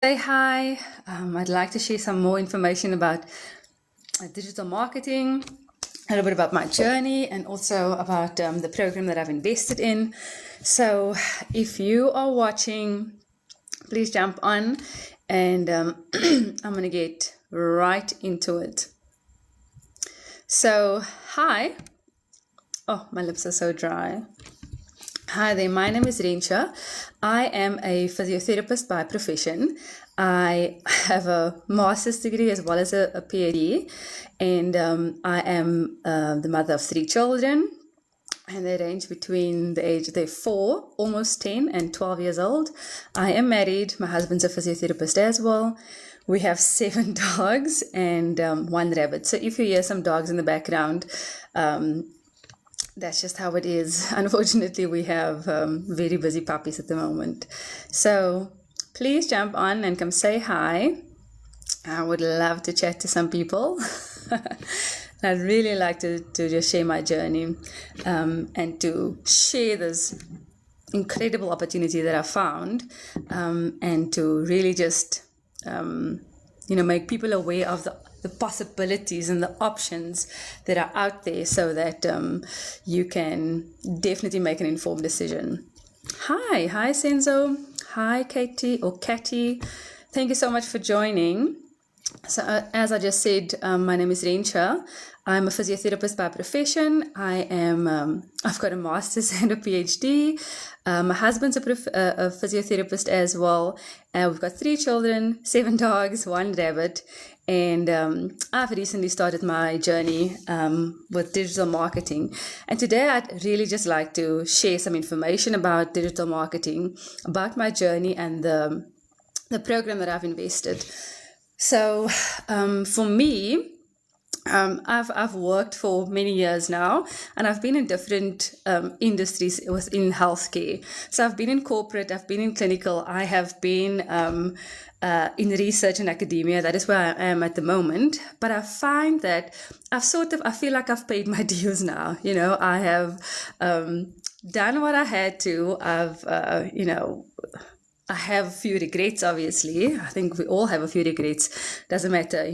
Say hi. I'd like to share some more information about digital marketing, a little bit about my journey, and also about the program that I've invested in. So, if you are watching, please jump on, and I'm going to get right into it. So, hi. Oh, my lips are so dry. Hi there, my name is Rensha. I am a physiotherapist by profession. I have a master's degree as well as a PhD, and I am the mother of 3 children, and they range between they're 4, almost 10, and 12 years old. I am married. My husband's a physiotherapist as well. We have 7 dogs and 1 rabbit. So if you hear some dogs in the background, that's just how it is. Unfortunately, we have very busy puppies at the moment. So please jump on and come say hi. I would love to chat to some people. I'd really like to just share my journey and to share this incredible opportunity that I found and to really just, make people aware of the possibilities and the options that are out there so that you can definitely make an informed decision. Hi Senzo. Hi Katie or Catty. Thank you so much for joining. So as I just said, my name is Rensha. I'm a physiotherapist by profession. I've got a master's and a PhD. My husband's a physiotherapist as well. We've got 3 children, 7 dogs, 1 rabbit. And I've recently started my journey with digital marketing. And today I'd really just like to share some information about digital marketing, about my journey and the program that I've invested. So for me, I've worked for many years now, and I've been in different industries within healthcare. So I've been in corporate, I've been in clinical, I have been in research and academia. That is where I am at the moment. But I find that I feel like I've paid my dues now. I have done what I had to. I have a few regrets, obviously. I think we all have a few regrets. Doesn't matter,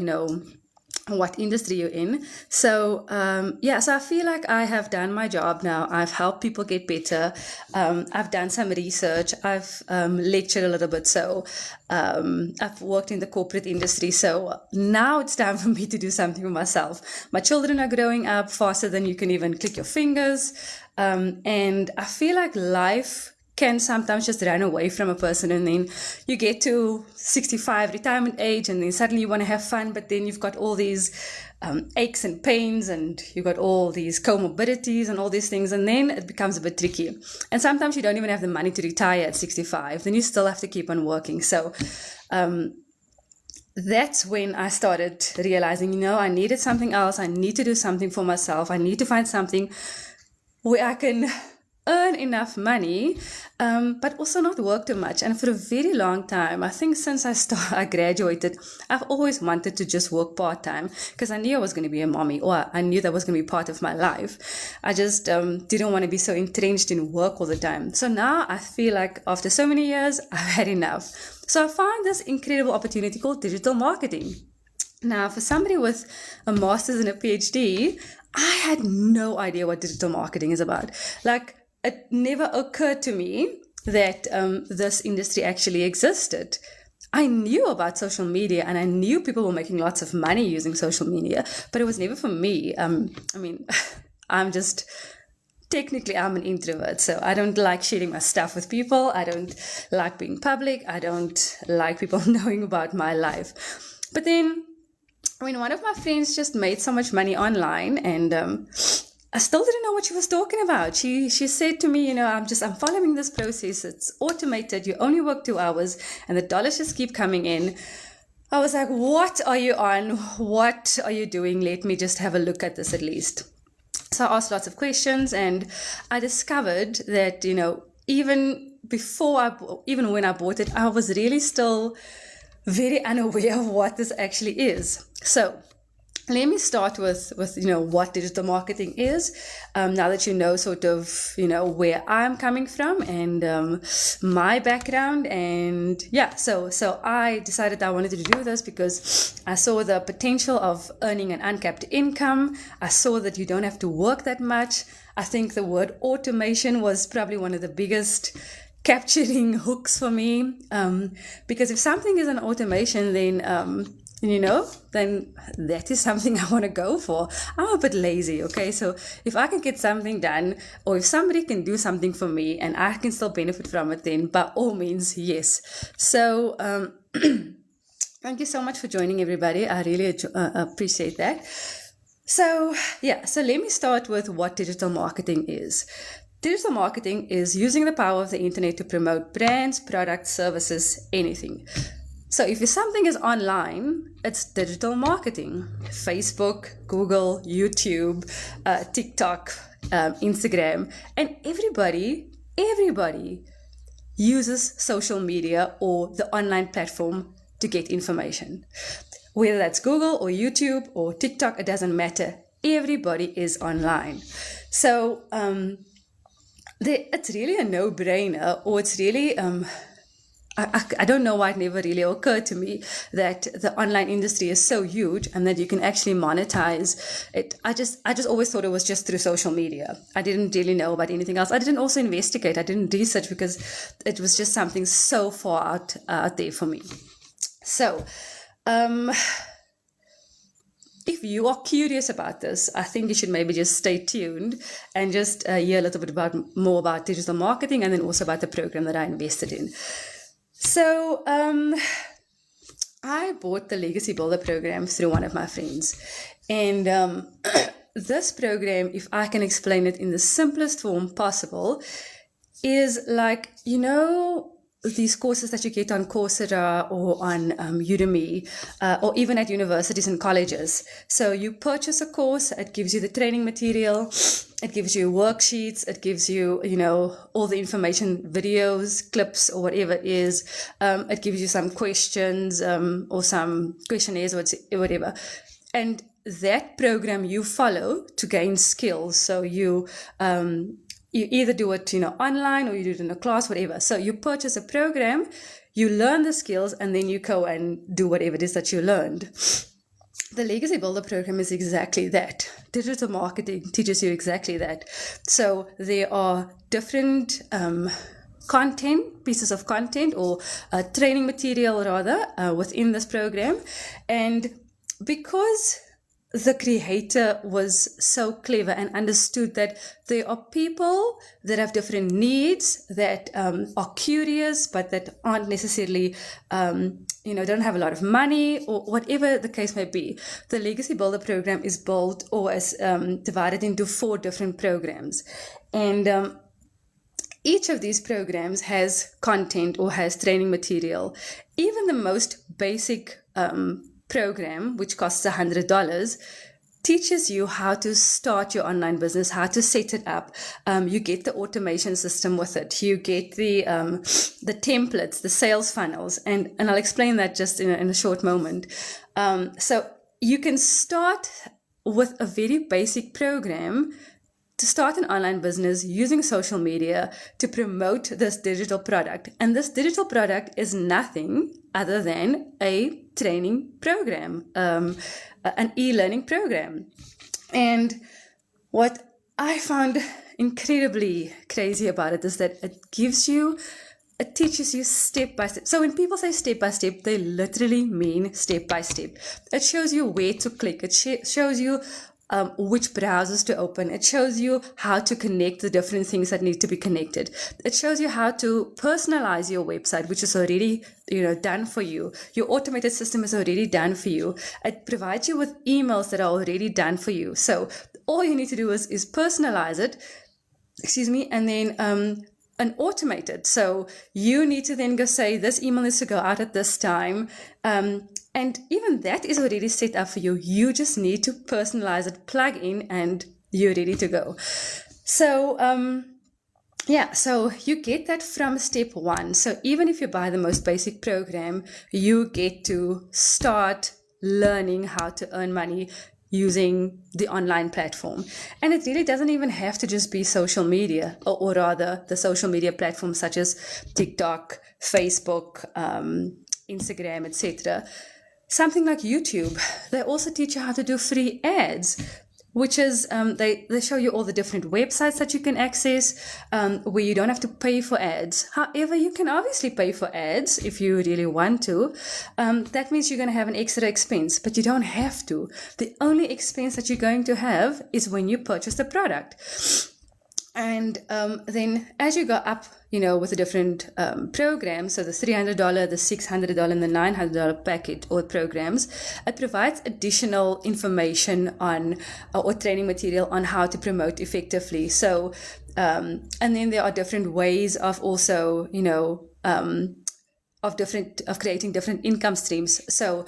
what industry you're in. So, so I feel like I have done my job now. I've helped people get better. I've done some research. I've lectured a little bit. So I've worked in the corporate industry. So now it's time for me to do something for myself. My children are growing up faster than you can even click your fingers. And I feel like life can sometimes just run away from a person, and then you get to 65 retirement age, and then suddenly you want to have fun, but then you've got all these aches and pains, and you've got all these comorbidities and all these things, and then it becomes a bit tricky. And sometimes you don't even have the money to retire at 65, then you still have to keep on working. So that's when I started realizing, I needed something else. I need to do something for myself. I need to find something where I can earn enough money, but also not work too much. And for a very long time, I think since I graduated, I've always wanted to just work part-time because I knew I was going to be a mommy, or I knew that was going to be part of my life. I just didn't want to be so entrenched in work all the time. So now I feel like after so many years, I've had enough. So I found this incredible opportunity called digital marketing. Now, for somebody with a master's and a PhD, I had no idea what digital marketing is about. It never occurred to me that this industry actually existed. I knew about social media, and I knew people were making lots of money using social media, but it was never for me. Technically, I'm an introvert, so I don't like sharing my stuff with people. I don't like being public. I don't like people knowing about my life. But then, one of my friends just made so much money online, and I still didn't know what she was talking about. She said to me, I'm following this process. It's automated. You only work 2 hours and the dollars just keep coming in. I was like, what are you on? What are you doing? Let me just have a look at this at least. So I asked lots of questions, and I discovered that, even when I bought it, I was really still very unaware of what this actually is. So let me start with what digital marketing is. Now that you know sort of where I'm coming from and my background, and so I decided I wanted to do this because I saw the potential of earning an uncapped income. I saw that you don't have to work that much. I think the word automation was probably one of the biggest capturing hooks for me, because if something is an automation, then that is something I want to go for. I'm a bit lazy, okay? So if I can get something done, or if somebody can do something for me and I can still benefit from it, then by all means, yes. So thank you so much for joining, everybody. I really appreciate that. So let me start with what digital marketing is. Digital marketing is using the power of the internet to promote brands, products, services, anything. So if something is online, it's digital marketing. Facebook, Google, YouTube, TikTok, Instagram, and everybody uses social media or the online platform to get information. Whether that's Google or YouTube or TikTok, it doesn't matter. Everybody is online. So it's really a no-brainer, or it's really... I don't know why it never really occurred to me that the online industry is so huge and that you can actually monetize it. I just always thought it was just through social media. I didn't really know about anything else. I didn't also investigate. I didn't research because it was just something so far out there for me. So, if you are curious about this, I think you should maybe just stay tuned and just hear a little bit more about digital marketing, and then also about the program that I invested in. So I bought the Legacy Builder program through one of my friends. And this program, if I can explain it in the simplest form possible, is like, these courses that you get on Coursera or on Udemy, or even at universities and colleges. So you purchase a course, it gives you the training material, it gives you worksheets, it gives you, all the information, videos, clips, or whatever it is. It gives you some questions or some questionnaires or whatever. And that program you follow to gain skills. So you either do it, online, or you do it in a class, whatever. So you purchase a program, you learn the skills, and then you go and do whatever it is that you learned. The Legacy Builder program is exactly that. Digital marketing teaches you exactly that. So there are different pieces of content, or training material rather, within this program. And because the creator was so clever and understood that there are people that have different needs, that are curious, but that aren't necessarily, don't have a lot of money, or whatever the case may be. The Legacy Builder program is built, or is divided into 4 different programs. And each of these programs has content or has training material. Even the most basic program, which costs $100, teaches you how to start your online business, how to set it up. You get the automation system with it. You get the templates, the sales funnels, and I'll explain that just in a short moment. So you can start with a very basic program to start an online business using social media to promote this digital product. And this digital product is nothing other than a training program, an e-learning program. And what I found incredibly crazy about it is that it teaches you step by step. So when people say step by step, they literally mean step by step. It shows you where to click. It shows you which browsers to open. It shows you how to connect the different things that need to be connected. It shows you how to personalize your website, which is already, done for you. Your automated system is already done for you. It provides you with emails that are already done for you. So all you need to do is personalize it, and then and automate it. So you need to then go say, this email needs to go out at this time. And even that is already set up for you. You just need to personalize it, plug in, and you're ready to go. So, so you get that from step 1. So even if you buy the most basic program, you get to start learning how to earn money using the online platform. And it really doesn't even have to just be social media, or rather the social media platforms such as TikTok, Facebook, Instagram, etc. Something like YouTube, they also teach you how to do free ads, which is they show you all the different websites that you can access, where you don't have to pay for ads. However, you can obviously pay for ads if you really want to. That means you're going to have an extra expense, but you don't have to. The only expense that you're going to have is when you purchase the product. And then as you go up, with the different programs, so the $300, the $600, and the $900 package or programs, it provides additional information on or training material on how to promote effectively. So, and then there are different ways of also, of creating different income streams. So,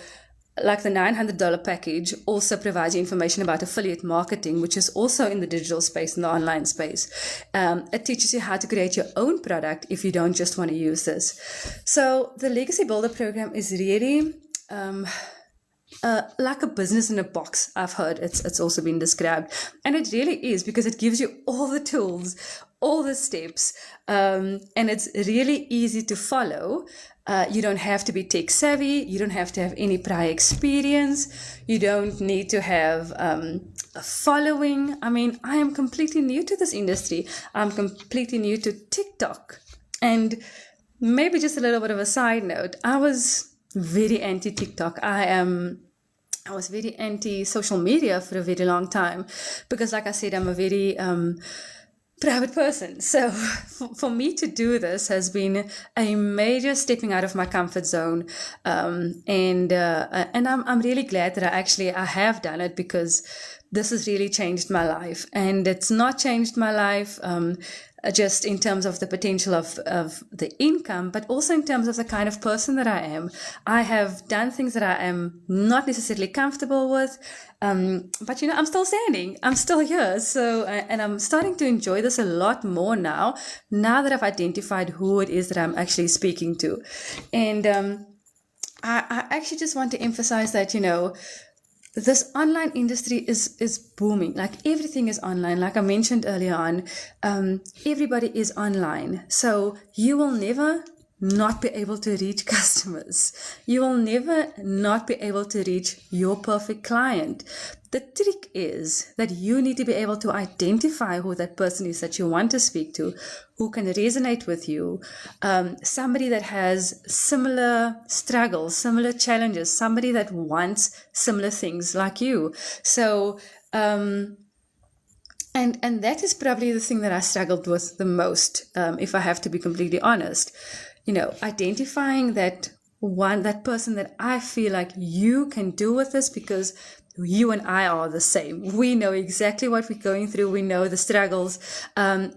like the $900 package also provides you information about affiliate marketing, which is also in the digital space and the online space. It teaches you how to create your own product if you don't just want to use this. So the Legacy Builder program is really like a business in a box. I've heard it's also been described. And it really is, because it gives you all the tools, all the steps, and it's really easy to follow. You don't have to be tech savvy. You don't have to have any prior experience. You don't need to have a following. I mean, I am completely new to this industry. I'm completely new to TikTok. And maybe just a little bit of a side note, I was very anti-TikTok. I was very anti-social media for a very long time because, like I said, I'm a very private person. So for me to do this has been a major stepping out of my comfort zone. And I'm really glad that I have done it, because this has really changed my life. And it's not changed my life just in terms of the potential of the income, but also in terms of the kind of person that I am. I have done things that I am not necessarily comfortable with, but I'm still standing. I'm still here. So, and I'm starting to enjoy this a lot more now that I've identified who it is that I'm actually speaking to. And I actually just want to emphasize that, this online industry is booming. Like, everything is online. Like I mentioned earlier on, everybody is online. So you will never not be able to reach customers. You will never not be able to reach your perfect client. The trick is that you need to be able to identify who that person is that you want to speak to, who can resonate with you, somebody that has similar struggles, similar challenges, somebody that wants similar things like you. So, and that is probably the thing that I struggled with the most, if I have to be completely honest. Identifying that person that I feel like you can do with this, because you and I are the same. We know exactly what we're going through. We know the struggles. So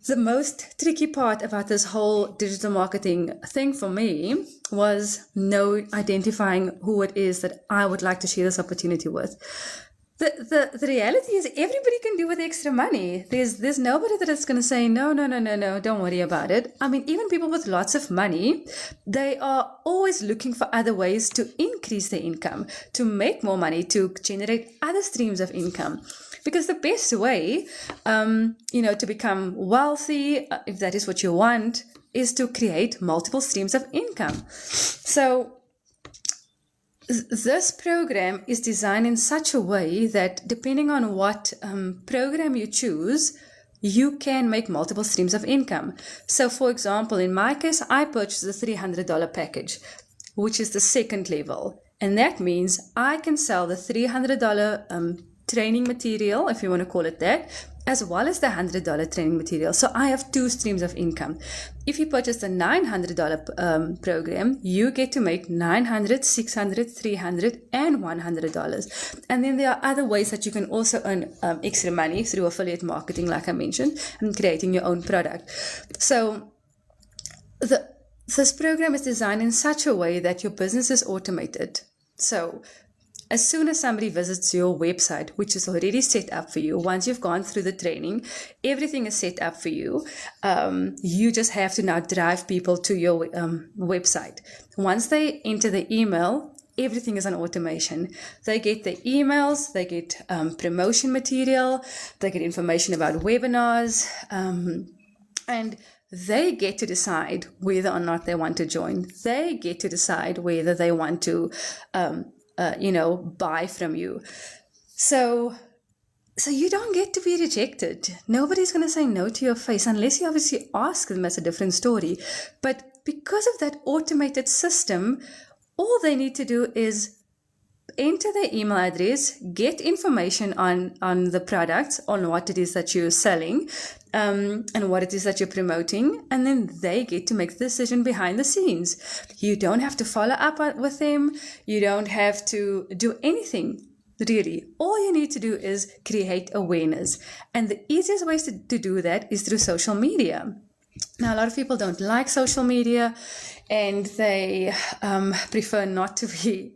the most tricky part about this whole digital marketing thing for me was identifying who it is that I would like to share this opportunity with. The reality is, everybody can do with extra money. There's nobody that is going to say, no, don't worry about it. I mean, even people with lots of money, they are always looking for other ways to increase their income, to make more money, to generate other streams of income. Because the best way, to become wealthy, if that is what you want, is to create multiple streams of income. So this program is designed in such a way that, depending on what program you choose, you can make multiple streams of income. So, for example, in my case, I purchased the $300 package, which is the second level. And that means I can sell the $300 training material, if you want to call it that, as well as the $100 training material. So I have two streams of income. If you purchase the $900 program, you get to make $900, $600, $300, and $100. And then there are other ways that you can also earn extra money through affiliate marketing, like I mentioned, and creating your own product. So this program is designed in such a way that your business is automated. So as soon as somebody visits your website, which is already set up for you, once you've gone through the training, everything is set up for you. You just have to now drive people to your website. Once they enter the email, everything is on automation. They get the emails, they get promotion material, they get information about webinars, and they get to decide whether or not they want to join. They get to decide whether they want to, buy from you. So you don't get to be rejected. Nobody's going to say no to your face unless you obviously ask them. That's a different story. But because of that automated system, all they need to do is enter their email address, get information on the products, on what it is that you're selling, and what it is that you're promoting, and then they get to make the decision behind the scenes. You don't have to follow up with them. You don't have to do anything. Really, all you need to do is create awareness. And the easiest ways to do that is through social media. Now, a lot of people don't like social media and they prefer not to be,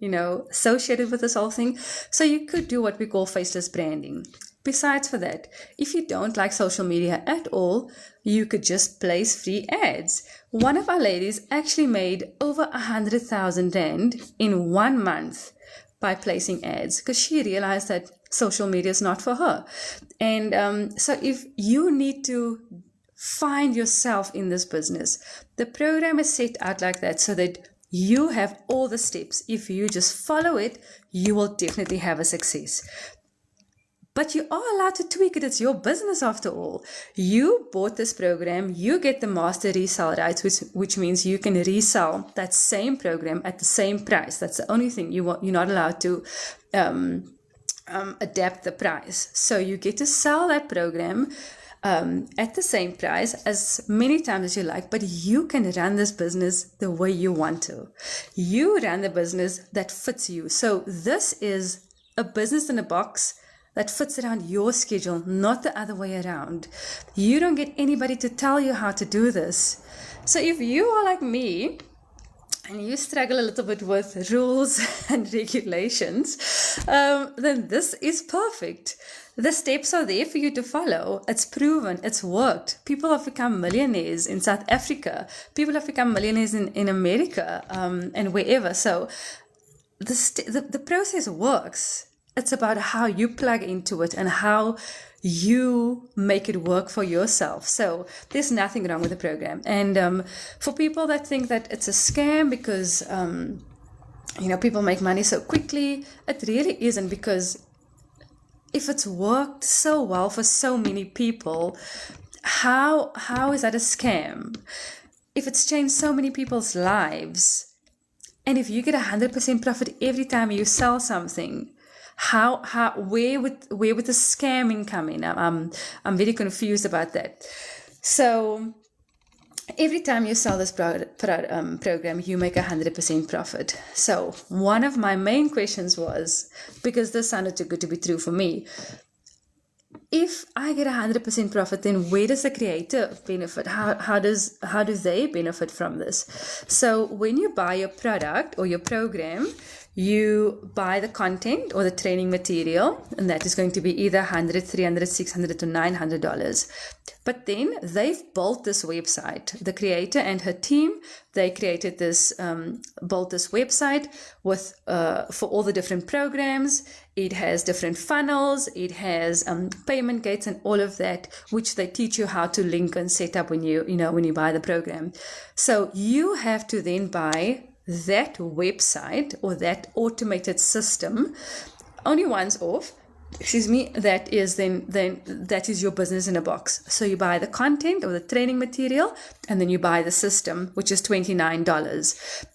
associated with this whole thing. So you could do what we call faceless branding. Besides for that, if you don't like social media at all, you could just place free ads. One of our ladies actually made over 100,000 Rand in 1 month by placing ads, because she realized that social media is not for her. And so if you need to find yourself in this business, the program is set out like that so that you have all the steps. If you just follow it, you will definitely have a success. But you are allowed to tweak it. It's your business after all. You bought this program. You get the master resale rights, which means you can resell that same program at the same price. That's the only thing you're not allowed to adapt the price. So you get to sell that program at the same price as many times as you like, but you can run this business the way you want to. You run the business that fits you. So this is a business in a box that fits around your schedule, not the other way around. You don't get anybody to tell you how to do this. So if you are like me, and you struggle a little bit with rules and regulations, then this is perfect. The steps are there for you to follow. It's proven, it's worked. People have become millionaires in South Africa. People have become millionaires in America and wherever. So the process works. It's about how you plug into it and how you make it work for yourself. So there's nothing wrong with the program. And for people that think that it's a scam because, people make money so quickly, it really isn't, because if it's worked so well for so many people, how is that a scam? If it's changed so many people's lives, and if you get 100% profit every time you sell something, where would the scamming come in? I'm very confused about that. So every time you sell this program, you make 100% profit. So one of my main questions was, because this sounded too good to be true for me, if I get 100% profit, then where does the creator benefit? How do they benefit from this? So when you buy your product or your program, you buy the content or the training material, and that is going to be either $100, $300, $600 or $900. But then they've built this website. The creator and her team, they created this, built this website with for all the different programs. It has different funnels. It has payment gates and all of that, which they teach you how to link and set up when you buy the program. So you have to then buy that website or that automated system only once off. That is then that is your business in a box. So you buy the content or the training material, and then you buy the system, which is $29.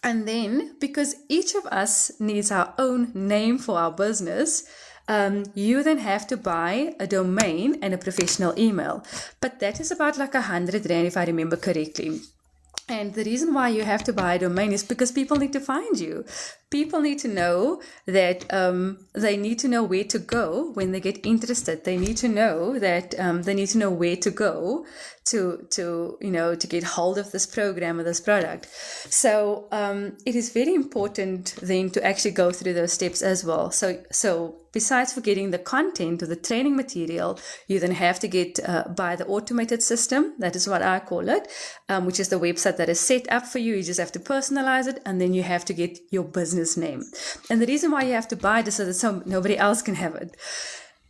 And then, because each of us needs our own name for our business, you then have to buy a domain and a professional email. But that is about like 100 Rand, if I remember correctly. And the reason why you have to buy a domain is because people need to find you. people need to know that they need to know where to go when they get interested. They need to know that they need to know where to go to get hold of this program or this product. So it is very important then to actually go through those steps as well. So besides for getting the content or the training material, you then have to get by the automated system. That is what I call it, which is the website that is set up for you. You just have to personalize it, and then you have to get your business name. And the reason why you have to buy this is so that nobody else can have it.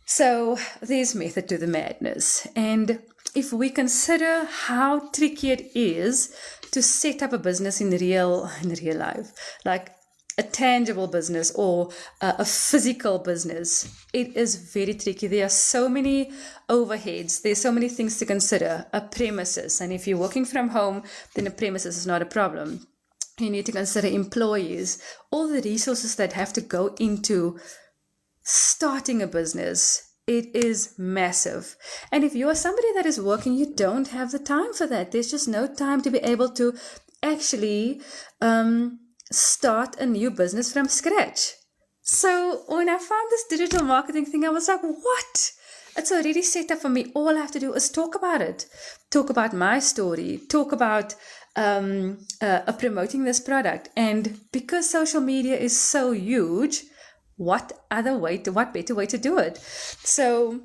So there's method to the madness. And if we consider how tricky it is to set up a business in real life, like a tangible business or a physical business, it is very tricky. There are so many overheads. There's so many things to consider. A premises, and if you're working from home, then a premises is not a problem. You need to consider employees, all the resources that have to go into starting a business. It is massive. And if you are somebody that is working, you don't have the time for that. There's just no time to be able to actually start a new business from scratch. So when I found this digital marketing thing, I was like, what? It's already set up for me. All I have to do is talk about it. Talk about my story. Talk about promoting this product. And because social media is so huge, what better way to do it? So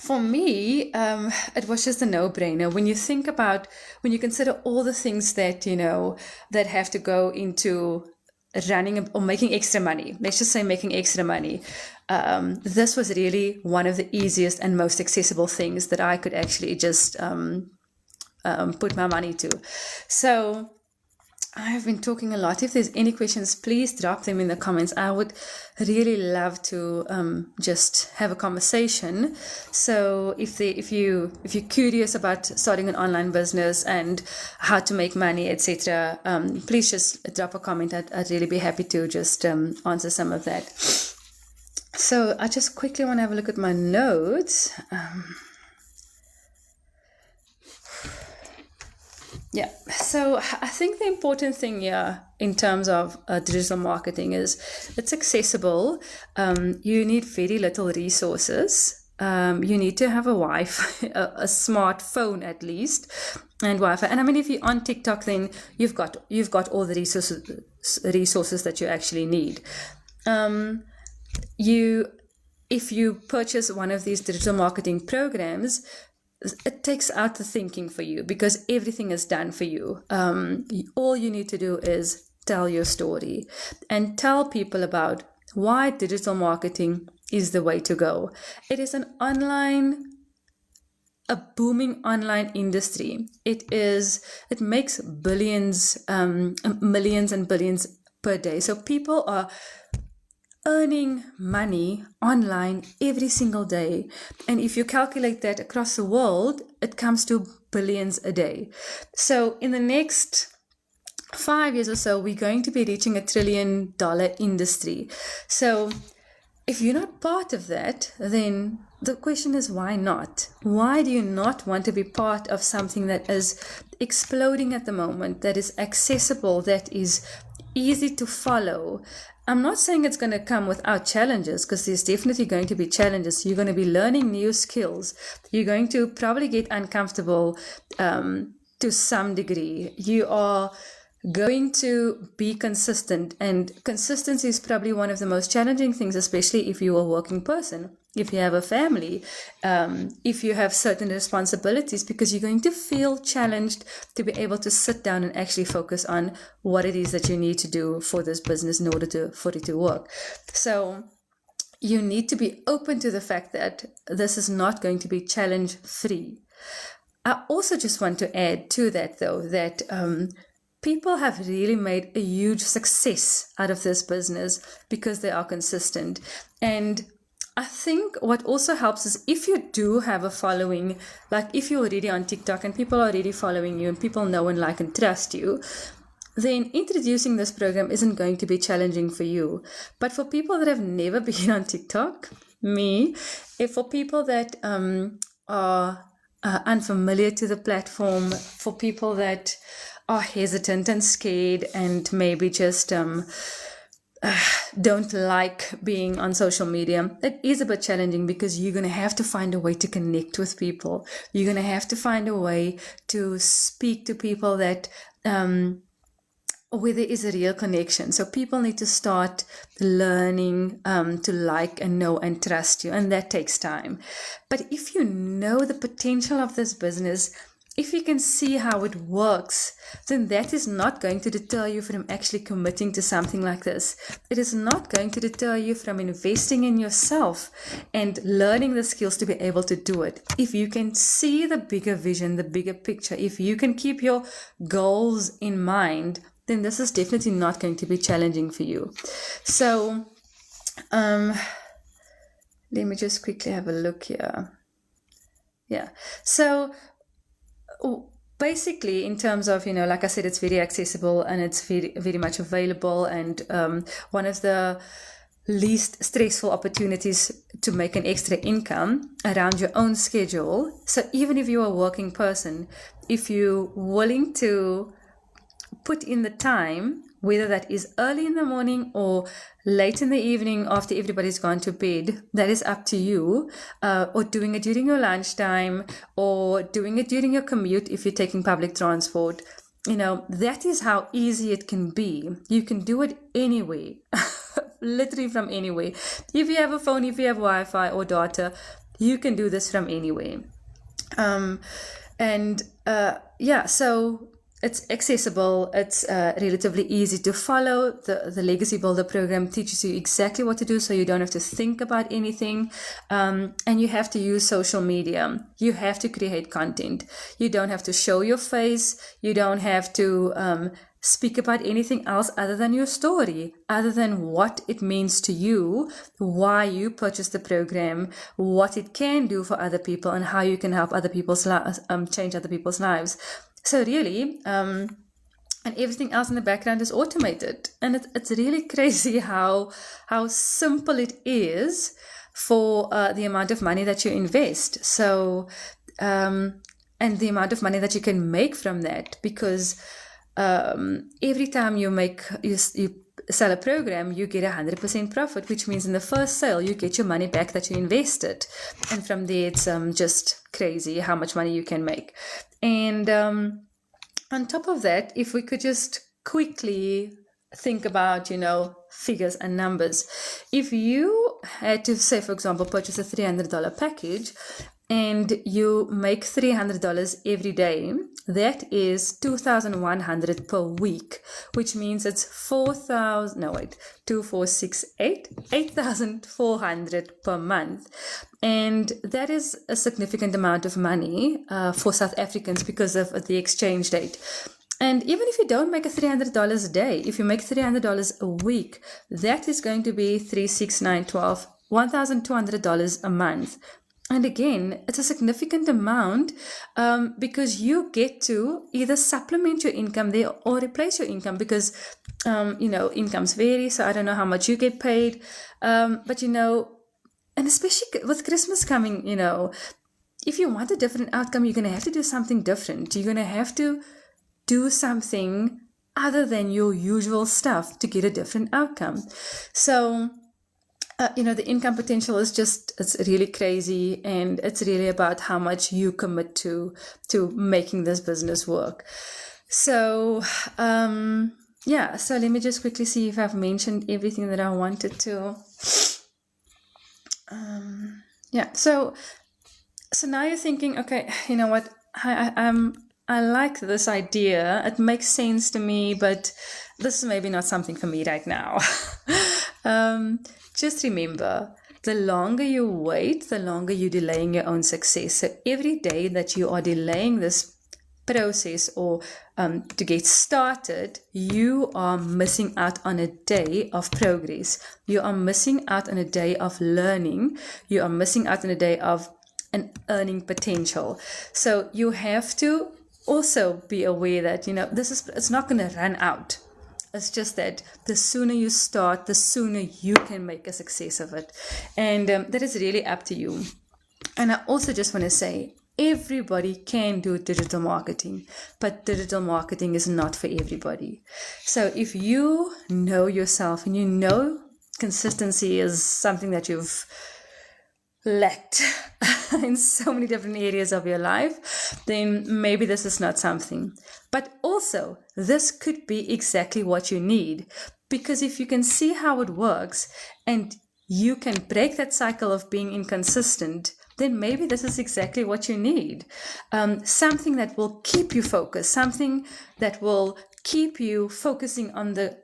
for me, it was just a no-brainer. When you consider all the things that, that have to go into running or making extra money, let's just say making extra money. This was really one of the easiest and most accessible things that I could actually just put my money to. So I have been talking a lot. If there's any questions, please drop them in the comments. I would really love to just have a conversation. So if you're curious about starting an online business and how to make money, etc., please just drop a comment. I'd really be happy to just answer some of that. So I just quickly want to have a look at my notes. Yeah, so I think the important thing here in terms of digital marketing is it's accessible. You need very little resources. You need to have a Wi-Fi, a smartphone at least, and Wi-Fi. And I mean, if you're on TikTok, then you've got all the resources that you actually need. If you purchase one of these digital marketing programs, it takes out the thinking for you because everything is done for you. All you need to do is tell your story and tell people about why digital marketing is the way to go. It is a booming online industry. It makes billions, millions and billions per day. So people are earning money online every single day. And if you calculate that across the world, it comes to billions a day. So in the next 5 years or so, we're going to be reaching $1 trillion industry. So if you're not part of that, then the question is, why not? Why do you not want to be part of something that is exploding at the moment, that is accessible, that is easy to follow? I'm not saying it's going to come without challenges, because there's definitely going to be challenges. You're going to be learning new skills. You're going to probably get uncomfortable to some degree. You are going to be consistent, and consistency is probably one of the most challenging things, especially if you're a working person, if you have a family, if you have certain responsibilities, because you're going to feel challenged to be able to sit down and actually focus on what it is that you need to do for this business in order for it to work. So you need to be open to the fact that this is not going to be challenge free. I also just want to add to that, though, that people have really made a huge success out of this business because they are consistent. And I think what also helps is if you do have a following, like if you're already on TikTok and people are already following you and people know and like and trust you, then introducing this program isn't going to be challenging for you. But for people that have never been on TikTok, for people that are unfamiliar to the platform, for people that are hesitant and scared and maybe just don't like being on social media, it is a bit challenging because you're going to have to find a way to connect with people. You're going to have to find a way to speak to people that where there is a real connection. So people need to start learning to like and know and trust you, and that takes time. But if you know the potential of this business, if you can see how it works, then that is not going to deter you from actually committing to something like this. It is not going to deter you from investing in yourself and learning the skills to be able to do it. If you can see the bigger vision, the bigger picture, if you can keep your goals in mind, then this is definitely not going to be challenging for you. So let me just quickly have a look here. Yeah. So basically, in terms of, like I said, it's very accessible and it's very, very much available. And one of the least stressful opportunities to make an extra income around your own schedule. So even if you're a working person, if you're willing to put in the time, whether that is early in the morning or late in the evening after everybody's gone to bed, that is up to you, or doing it during your lunchtime or doing it during your commute if you're taking public transport. That is how easy it can be. You can do it anywhere, literally from anywhere. If you have a phone, if you have Wi-Fi or data, you can do this from anywhere. So it's accessible, it's relatively easy to follow. The Legacy Builder program teaches you exactly what to do, so you don't have to think about anything. And you have to use social media. You have to create content. You don't have to show your face. You don't have to speak about anything else other than your story, other than what it means to you, why you purchased the program, what it can do for other people, and how you can help other people's lives, change other people's lives. So really, and everything else in the background is automated. And it's really crazy how simple it is for the amount of money that you invest. So, and the amount of money that you can make from that, because every time you sell a program, you get 100% profit, which means in the first sale, you get your money back that you invested. And from there, it's just crazy how much money you can make. And on top of that, if we could just quickly think about, figures and numbers. If you had to, say, for example, purchase a $300 package and you make $300 every day, that is $2,100 per week, which means it's 8,400 per month. And that is a significant amount of money for South Africans because of the exchange rate. And even if you don't make $300 a day, if you make $300 a week, that is going to be $1,200 a month. And again, it's a significant amount because you get to either supplement your income there or replace your income because, incomes vary. So I don't know how much you get paid. But, and especially with Christmas coming, if you want a different outcome, you're going to have to do something different. You're going to have to do something other than your usual stuff to get a different outcome. So, the income potential is it's really crazy, and it's really about how much you commit to making this business work. So, so let me just quickly see if I've mentioned everything that I wanted to. So now you're thinking, okay, you know what, I like this idea. It makes sense to me, but this is maybe not something for me right now. Just remember, the longer you wait, the longer you're delaying your own success. So every day that you are delaying this process or to get started, you are missing out on a day of progress. You are missing out on a day of learning. You are missing out on a day of an earning potential. So you have to also be aware that, it's not going to run out. It's just that the sooner you start, the sooner you can make a success of it. And that is really up to you. And I also just want to say, everybody can do digital marketing, but digital marketing is not for everybody. So if you know yourself and you know consistency is something that you've lacked in so many different areas of your life, then maybe this is not something. But also, this could be exactly what you need, because if you can see how it works and you can break that cycle of being inconsistent, then maybe this is exactly what you need. Something that will keep you focused, something that will keep you focusing on the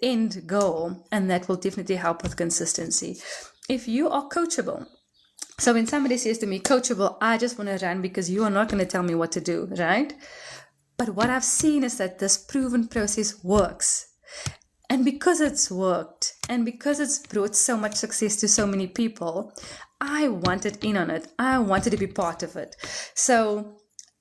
end goal, and that will definitely help with consistency. If you are coachable, so when somebody says to me, coachable, I just want to run because you are not going to tell me what to do, right? But what I've seen is that this proven process works. And because it's worked and because it's brought so much success to so many people, I wanted in on it. I wanted to be part of it. So,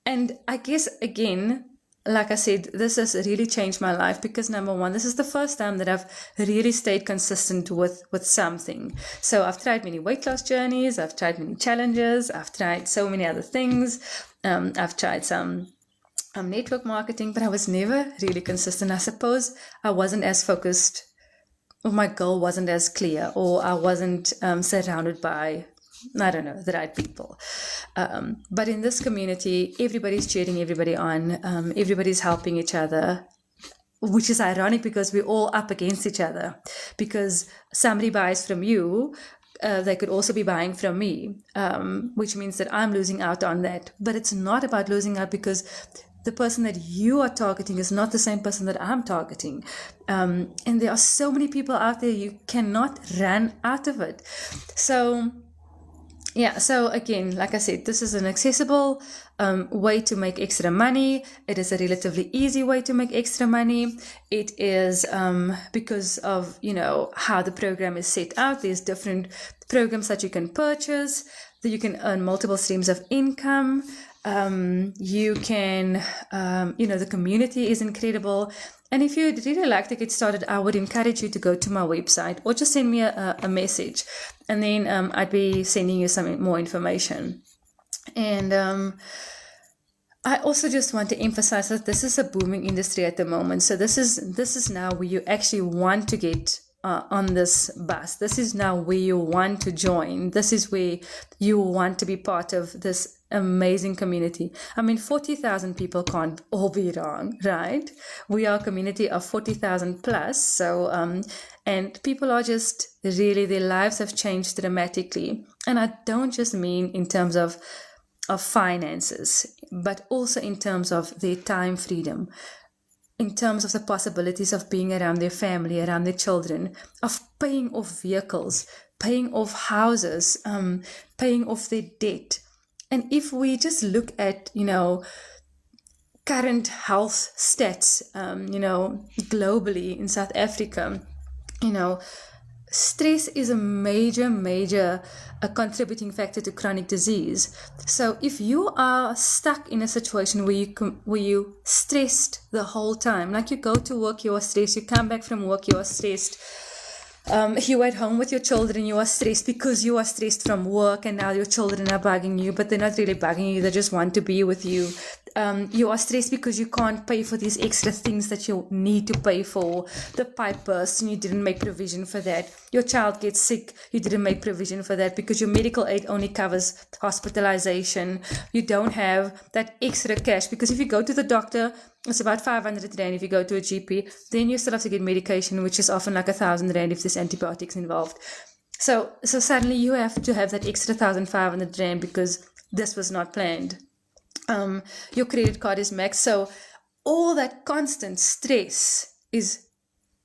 and I guess, again, like I said, this has really changed my life because, number one, this is the first time that I've really stayed consistent with something. So I've tried many weight loss journeys. I've tried many challenges. I've tried so many other things. I've tried some network marketing, but I was never really consistent. I suppose I wasn't as focused, or my goal wasn't as clear, or I wasn't surrounded by, I don't know, the right people. But in this community, everybody's cheering everybody on. Everybody's helping each other, which is ironic because we're all up against each other. Because somebody buys from you, they could also be buying from me, which means that I'm losing out on that. But it's not about losing out, because the person that you are targeting is not the same person that I'm targeting. And there are so many people out there, you cannot run out of it. So, yeah, so again, like I said, this is an accessible way to make extra money. It is a relatively easy way to make extra money. It is because of, how the program is set out. There's different programs that you can purchase, that you can earn multiple streams of income. You can, the community is incredible. And if you'd really like to get started, I would encourage you to go to my website or just send me a message, and then I'd be sending you some more information. And I also just want to emphasize that this is a booming industry at the moment. So this is now where you actually want to get on this bus. This is now where you want to join. This is where you want to be part of this amazing community. I mean, 40,000 people can't all be wrong, right? We are a community of 40,000 plus. So, and people are just really, their lives have changed dramatically. And I don't just mean in terms of finances, but also in terms of their time freedom, in terms of the possibilities of being around their family, around their children, of paying off vehicles, paying off houses, paying off their debt. And if we just look at, current health stats, globally in South Africa, stress is a major contributing factor to chronic disease. So if you are stuck in a situation where you stressed the whole time, like you go to work, you are stressed, you come back from work, you are stressed, you're at home with your children, you are stressed because you are stressed from work, and now your children are bugging you, but they're not really bugging you, they just want to be with you. You are stressed because you can't pay for these extra things that you need to pay for. The pipe bursts and you didn't make provision for that. Your child gets sick, you didn't make provision for that because your medical aid only covers hospitalization. You don't have that extra cash because if you go to the doctor, it's about 500 Rand. If you go to a GP, then you still have to get medication, which is often like 1,000 Rand if there's antibiotics involved. So suddenly you have to have that extra 1,500 Rand because this was not planned. Your credit card is maxed. So all that constant stress is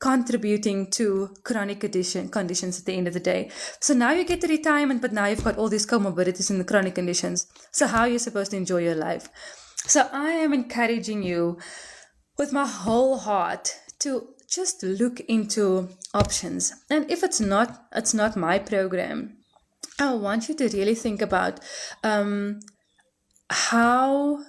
contributing to chronic conditions at the end of the day. So now you get to retirement, but now you've got all these comorbidities and the chronic conditions. So how are you supposed to enjoy your life? So I am encouraging you with my whole heart to just look into options. And if it's not my program, I want you to really think about how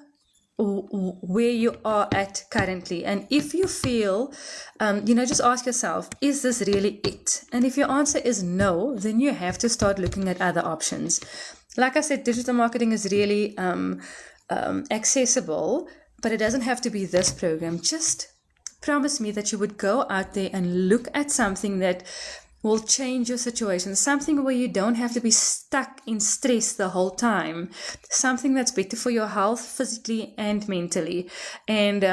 where you are at currently. And if you feel, just ask yourself, is this really it? And if your answer is no, then you have to start looking at other options. Like I said, digital marketing is really accessible, but it doesn't have to be this program. Just promise me that you would go out there and look at something that will change your situation, something where you don't have to be stuck in stress the whole time, something that's better for your health physically and mentally. And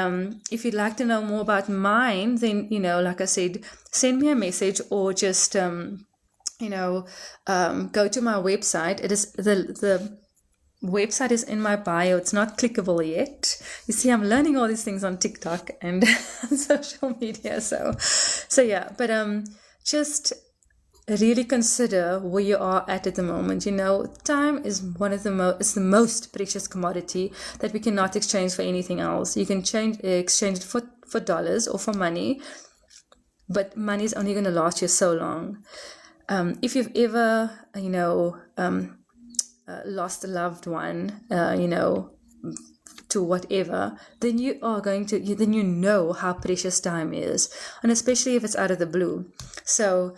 if you'd like to know more about mine, then, like I said, send me a message or just, go to my website. It is the website is in my bio. It's not clickable yet. You see, I'm learning all these things on TikTok and social media. So yeah, but just really consider where you are at the moment. Time is one of the most precious commodity that we cannot exchange for anything else. You can exchange it for dollars or for money, but money is only going to last you so long. If you've ever, lost a loved one, to whatever, then you are going to, then you know how precious time is, and especially if it's out of the blue. So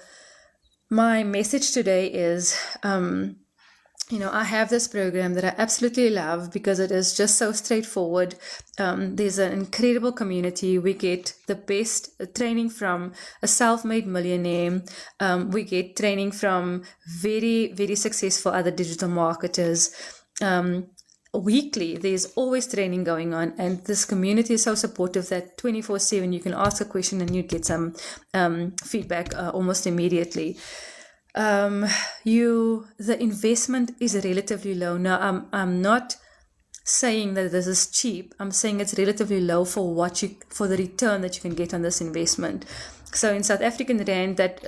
my message today is, I have this program that I absolutely love because it is just so straightforward. There's an incredible community. We get the best training from a self-made millionaire. We get training from very, very successful other digital marketers. Weekly, there's always training going on, and this community is so supportive that 24/7 you can ask a question and you get some feedback almost immediately. The investment is relatively low. Now, I'm not saying that this is cheap. I'm saying it's relatively low for the return that you can get on this investment. So in South African rand, that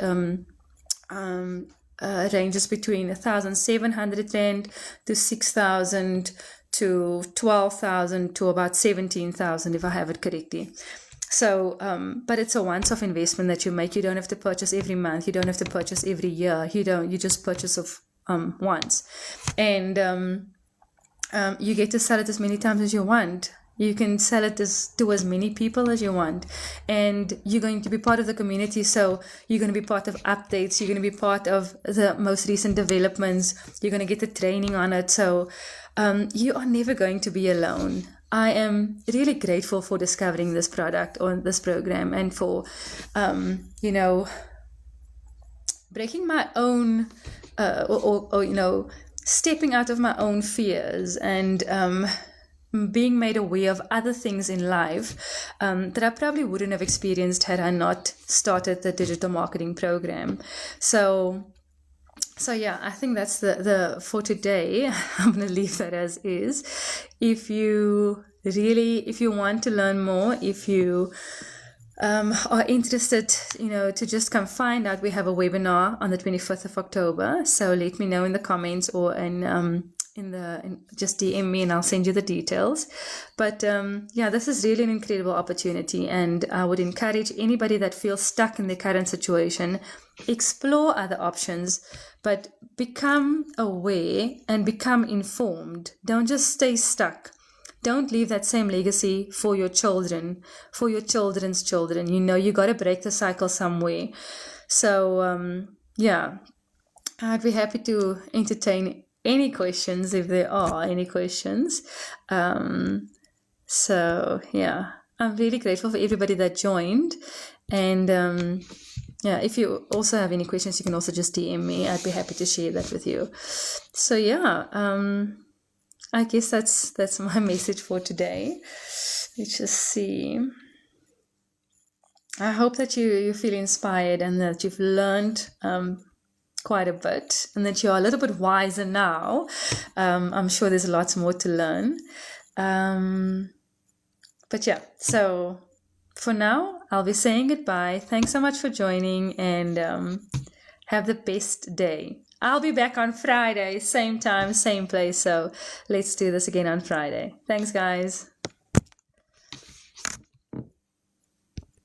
ranges between 1,700 rand to 6,000 to 12,000 to about 17,000, if I have it correctly. So, but it's a once-off investment that you make. You don't have to purchase every month. You don't have to purchase every year. You just purchase once. And you get to sell it as many times as you want. You can sell it to as many people as you want. And you're going to be part of the community. So you're going to be part of updates. You're going to be part of the most recent developments. You're going to get the training on it. So you are never going to be alone. I am really grateful for discovering this product or this program, and for, breaking my own, stepping out of my own fears and being made aware of other things in life that I probably wouldn't have experienced had I not started the digital marketing program. So yeah, I think that's the for today. I'm going to leave that as is. If you want to learn more, if you are interested, to just come find out, we have a webinar on the 25th of October. So let me know in the comments or just DM me and I'll send you the details. But this is really an incredible opportunity, and I would encourage anybody that feels stuck in their current situation, explore other options, but become aware and become informed. Don't just stay stuck. Don't leave that same legacy for your children, for your children's children. You got to break the cycle somewhere. So I'd be happy to entertain any questions if there are any questions. So yeah, I'm really grateful for everybody that joined. And if you also have any questions, you can also just DM me. I'd be happy to share that with you. So yeah, I guess that's my message for today. Let's just see. I hope that you feel inspired and that you've learned quite a bit, and that you're a little bit wiser now. I'm sure there's lots more to learn. But yeah, so for now, I'll be saying goodbye. Thanks so much for joining, and have the best day. I'll be back on Friday, same time, same place. So let's do this again on Friday. Thanks, guys.